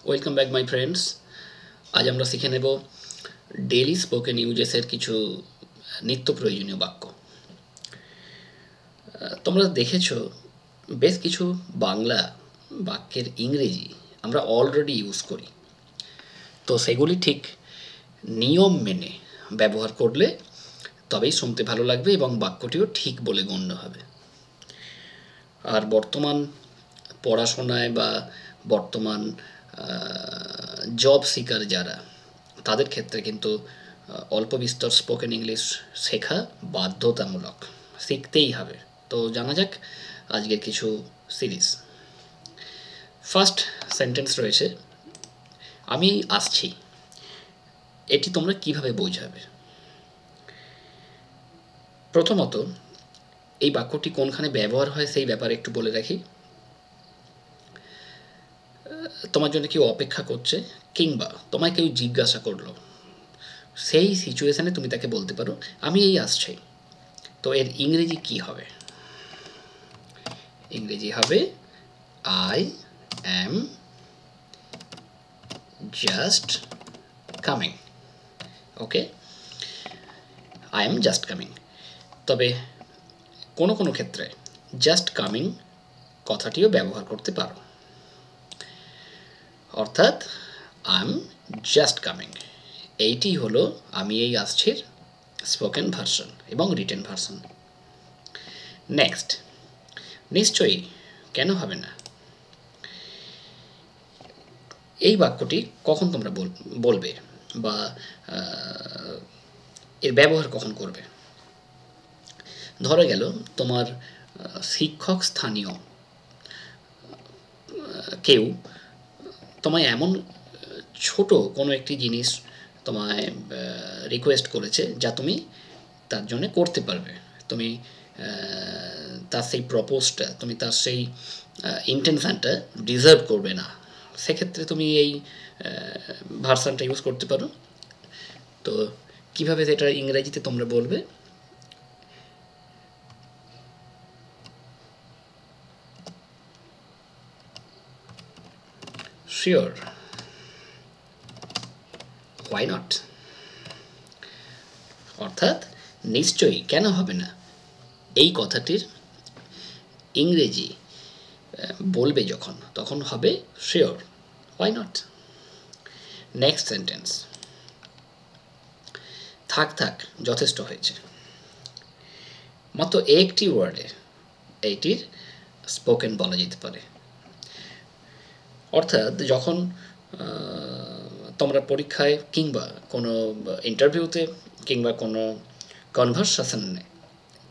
Welcome back my friends. আজ আমরা শিখে নেব ডেইলি স্পোকেন ইউজেসের কিছু নিত্য প্রয়োজনীয় বাক্য। তোমরা দেখেছ বেশ কিছু বাংলা বাক্যের ইংরেজি আমরা অলরেডি ইউজ করি, তো সেগুলি ঠিক নিয়ম মেনে ব্যবহার করলে তবেই শুনতে ভালো লাগবে এবং বাক্যটিও ঠিক বলে গণ্য হবে। আর বর্তমান পড়াশোনায় বা বর্তমান জব সিকার যারা, তাদের ক্ষেত্রে কিন্তু অল্প বিস্তর স্পোকেন ইংলিশ শেখা বাধ্যতামূলক, শিখতেই হবে। তো জানা যাক আজকের কিছু সিরিজ। ফার্স্ট সেন্টেন্স রয়েছে, আমি আসছি। এটি তোমরা কিভাবে বোঝাবে? প্রথমত এই বাক্যটি কোনখানে ব্যবহার হয় সেই ব্যাপারে একটু বলে রাখি। তোমার জন্য কেউ অপেক্ষা করছে কিংবা তোমায় কেউ জিজ্ঞাসা করলো, সেই সিচুয়েশানে তুমি তাকে বলতে পারো আমি এই আসছি। তো এর ইংরেজি কি হবে? ইংরেজি হবে I am just coming. Okay, I am just coming. তবে কোনো কোনো ক্ষেত্রে জাস্ট কামিং কথাটিও ব্যবহার করতে পারো, অর্থাৎ আই এম জাস্ট কামিং। এইটি হলো আমি এই আসছির স্পোকেন ভার্সন এবং রিটেন ভার্সন। নেক্সট, নিশ্চয়ই, কেন হবে না? এই বাক্যটি কখন তোমরা বলবে বা এর ব্যবহার কখন করবে? ধরা গেল তোমার শিক্ষক স্থানীয় কেউ তোমায় এমন ছোট কোনো একটি জিনিস তোমায় রিকোয়েস্ট করেছে যা তুমি তার জন্য করতে পারবে। তুমি তার সেই প্রপোজটা, তুমি তার সেই ইন্টেনশানটা ডিজার্ভ করবে না, সেক্ষেত্রে তুমি এই ভার্সানটা ইউজ করতে পারো। তো কীভাবে সেটা ইংরেজিতে তোমরা বলবে? Sure, why not? অর্থাৎ নিশ্চয়ই, কেন হবে না, এই কথাটির ইংরেজি বলবে যখন, তখন হবে sure, why not? Next sentence, থাক থাক, যথেষ্ট হয়েছে। মাত্র একটি ওয়ার্ডে এইটির স্পোকেন বলা যেতে পারে। অর্থাৎ যখন তোমরা পরীক্ষায় কিংবা কোনো ইন্টারভিউতে কিংবা কোনো কনভারসেশনে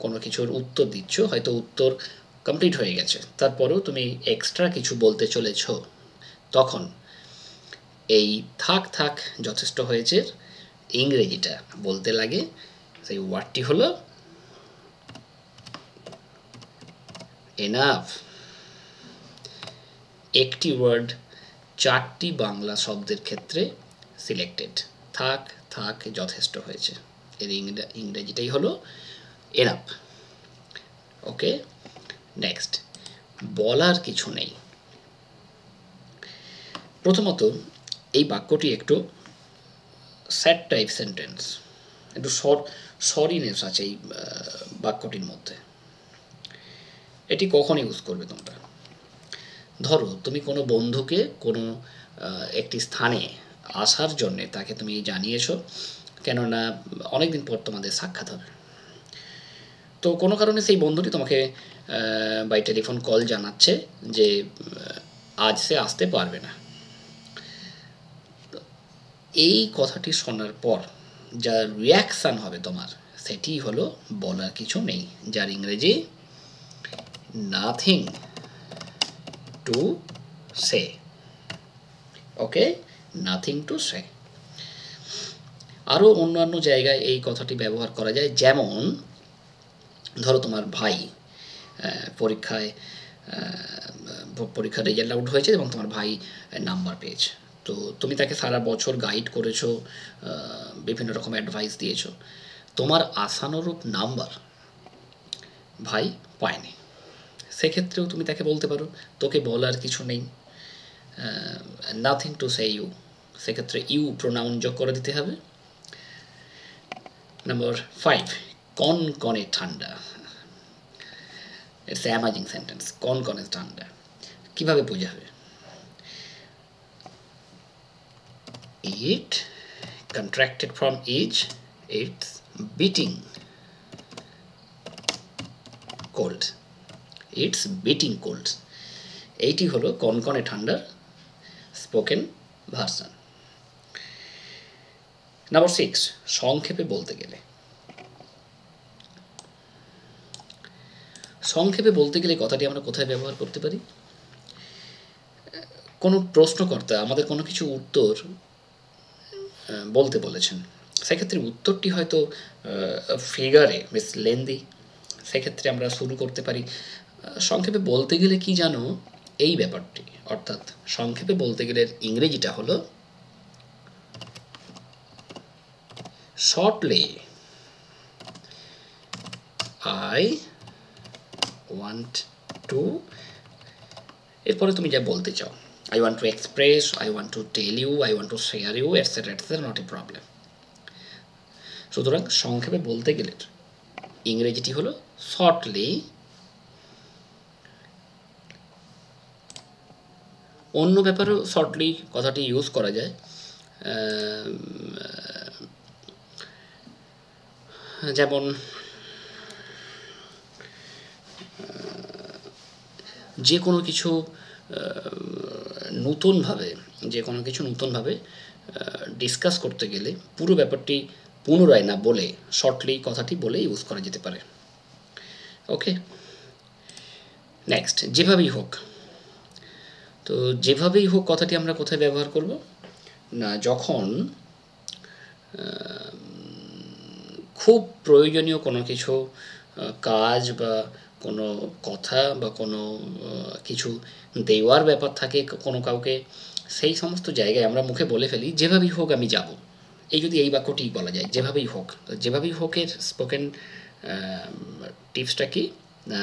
কোনো কিছুর উত্তর দিচ্ছ, হয়তো উত্তর কমপ্লিট হয়ে গেছে, তারপরেও তুমি এক্সট্রা কিছু বলতে চলেছ, তখন এই থাক থাক যথেষ্ট হয়েছে ইংরেজিটা বলতে লাগে, সেই ওয়ার্ডটি হলো এনাফ। একটি ওয়ার্ড চারটি বাংলা শব্দের ক্ষেত্রে সিলেক্টেড, থাক থাক যথেষ্ট হয়েছে, এর ইংরেজিটাই হলো এনাফ। ওকে, নেক্সট, বলার কিছু নেই। প্রথমত এই বাক্যটি একটু স্যাড টাইপ সেন্টেন্স, একটু সরিনেস আছে এই বাক্যটির মধ্যে। এটি কখন ইউজ করবে তোমরা? ধরো তুমি কোনো বন্ধুকে কোনো একটি স্থানে আসার জন্যে তাকে তুমি জানিয়েছো, কেননা অনেকদিন পর তোমাদের সাক্ষাৎ হবে। তো কোনো কারণে সেই বন্ধুটি তোমাকে বাই টেলিফোন কল জানাচ্ছে যে আজ সে আসতে পারবে না। এই কথাটি শোনার পর যা রিয়াকশান হবে তোমার, সেটি হলো বলার কিছু নেই, যার ইংরেজি nothing to say. Okay, nothing to say. আরও অন্যান্য জায়গায় এই কথাটি ব্যবহার করা যায়, যেমন ধরো তোমার ভাই পরীক্ষার রেজাল্ট আউট হয়েছে এবং তোমার ভাই নাম্বার পেয়েছে। তো তুমি তাকে সারা বছর গাইড করেছো, বিভিন্ন রকম অ্যাডভাইস দিয়েছো, তোমার আশানুরূপ নাম্বার ভাই পায়নি। সেক্ষেত্রেও তুমি তাকে বলতে পারো তোকে বলার কিছু নেই, নাথিং টু সে ইউ, সেক্ষেত্রে ইউ প্রোনাউন যোগ করে দিতে হবে। নাম্বার 5, কনকনে ঠান্ডা। ইটস অ্যামাজিং সেন্টেন্স, কনকনে ঠান্ডা। কীভাবে বোঝাবে? ইট contracted from age, it's beating cold, it's beating cold। এইটি হলো কনকনে ঠান্ডার স্পোকেন ভার্সন। নাম্বার 6, সংক্ষেপে বলতে গেলে। সংক্ষেপে বলতে গেলে কথাটি আমরা কোথায় ব্যবহার করতে পারি? কোনো প্রশ্নকর্তা আমাদের কোনো কিছু উত্তর বলতে বলেছেন, সেক্ষেত্রে উত্তরটি হয়তো ফিগারে মিস লেন্দি, সেক্ষেত্রে আমরা শুরু করতে পারি সংক্ষেপে বলতে গেলে কি জানো, এই ব্যাপারটি। অর্থাৎ সংক্ষেপে বলতে গেলে ইংরেজিটা হলো শর্টলি আই ওয়ান্ট টু, এরপরে তুমি যা বলতে চাও, I want to express, I want to tell you, I want to share you, etc. etc. not a problem. সুতরাং সংক্ষেপে বলতে গেলে ইংরেজিটি হলো শর্টলি। অন্য ব্যাপারেও শর্টলি কথাটি ইউজ করা যায়, যেমন যে কোনো কিছু নতুনভাবে ডিসকাস করতে গেলে পুরো ব্যাপারটি পুনরায় না বলে শর্টলি কথাটি বলে ইউজ করা যেতে পারে। ওকে, নেক্সট, যেভাবেই হোক। তো যেভাবেই হোক কথাটি আমরা কোথায় ব্যবহার করব না, যখন খুব প্রয়োজনীয় কোনো কিছু কাজ বা কোনো কথা বা কোনো কিছু দেওয়ার ব্যাপার থাকে কোনো কাউকে, সেই সমস্ত জায়গায় আমরা মুখে বলে ফেলি যেভাবেই হোক আমি যাব। এই বাক্যটি বলা যায় যেভাবেই হোক। যেভাবেই হোকের স্পোকেন টিপসটা কি না,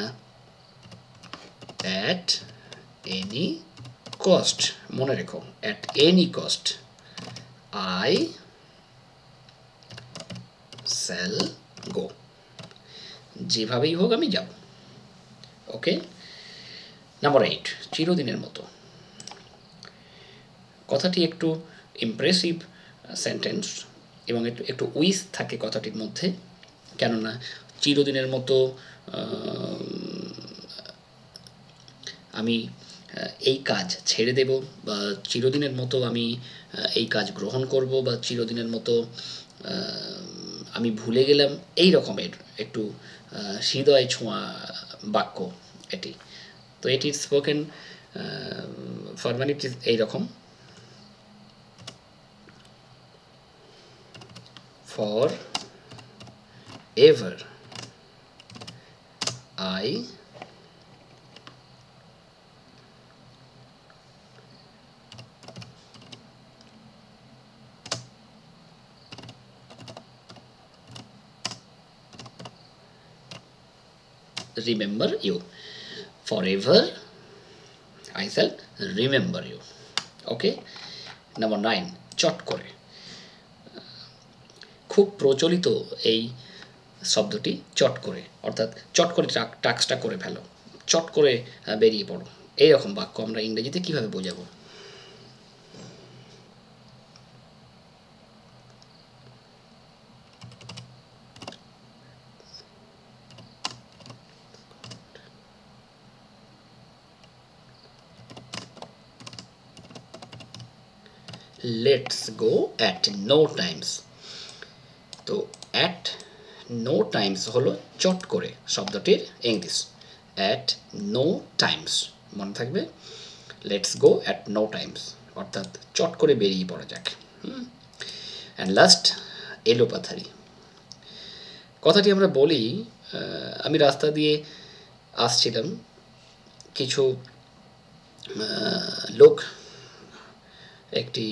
অ্যাট এনি কস্ট, মনে রেখো, at any cost I shall go, যেভাবেই হোক আমি যাব। ওকে, নাম্বার 8, চিরদিনের মতো। কথাটি একটু ইমপ্রেসিভ সেন্টেন্স এবং একটু উইস থাকে কথাটির মধ্যে, কেননা চিরদিনের মতো আমি এই কাজ ছেড়ে দেব, বা চিরদিনের মতো আমি এই কাজ গ্রহণ করব, বা চিরদিনের মতো আমি ভুলে গেলাম, এই রকমের একটু হৃদয় ছোঁয়া বাক্য এটি। তো এটির স্পোকেন ফরম্যালিটি এইরকম, for ever I remember you, forever I shall remember you. Okay, number 9, চট করে। খুব প্রচলিত এই শব্দটি চট করে, অর্থাৎ চট করে টাস্কটা করে ফেলো, চট করে বেরিয়ে পড়ো, এইরকম বাক্য আমরা ইংরেজিতে কিভাবে বোঝাবো? Let's go at no times. তো অ্যাট নো টাইমস হলো চট করে শব্দটির ইংলিশ, অ্যাট নো টাইমস, মনে থাকবে, let's go at no times, অর্থাৎ চট করে বেরিয়ে পড়া যাক। অ্যান্ড লাস্ট, এলোপাথারি। কথাটি আমরা বলি, আমি রাস্তা দিয়ে আসছিলাম, কিছু লোক একটি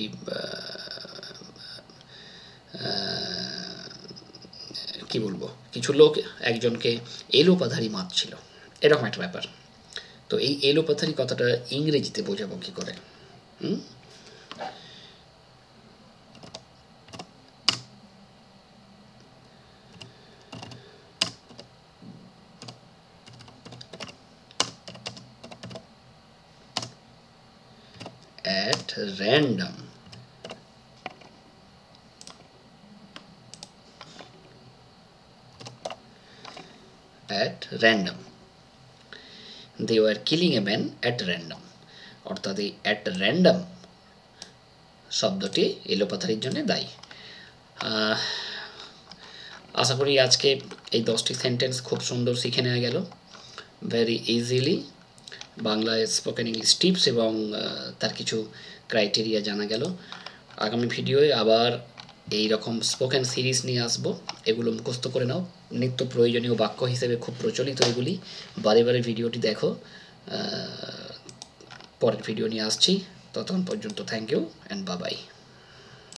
কি বলবো, কিছু লোক একজনকে এলোপাথারি মারছিল, এরকম একটা ব্যাপার। তো এই এলোপাথারি কথাটা ইংরেজিতে বোঝাবো কি করে? at random. At random. They were killing a man at random. অর্থাৎ এই at random শব্দটি এলোপাথারির জন্য দায়ী। আশা করি আজকে এই 10টি সেন্টেন্স খুব সুন্দর শিখে নেওয়া গেল ভেরি ইজিলি। বাংলায় স্পোকেন ইংলিশ টিপস এবং তার কিছু ক্রাইটেরিয়া জানা গেল। আগামী ভিডিওয়ে আবার এই রকম স্পোকেন সিরিজ নিয়ে আসব। এগুলো মুখস্থ করে নাও, নিত্য প্রয়োজনীয় বাক্য হিসেবে খুব প্রচলিত এগুলি। বারে বারে ভিডিওটি দেখো। পরের ভিডিও নিয়ে আসছি, ততক্ষণ পর্যন্ত thank you and bye by.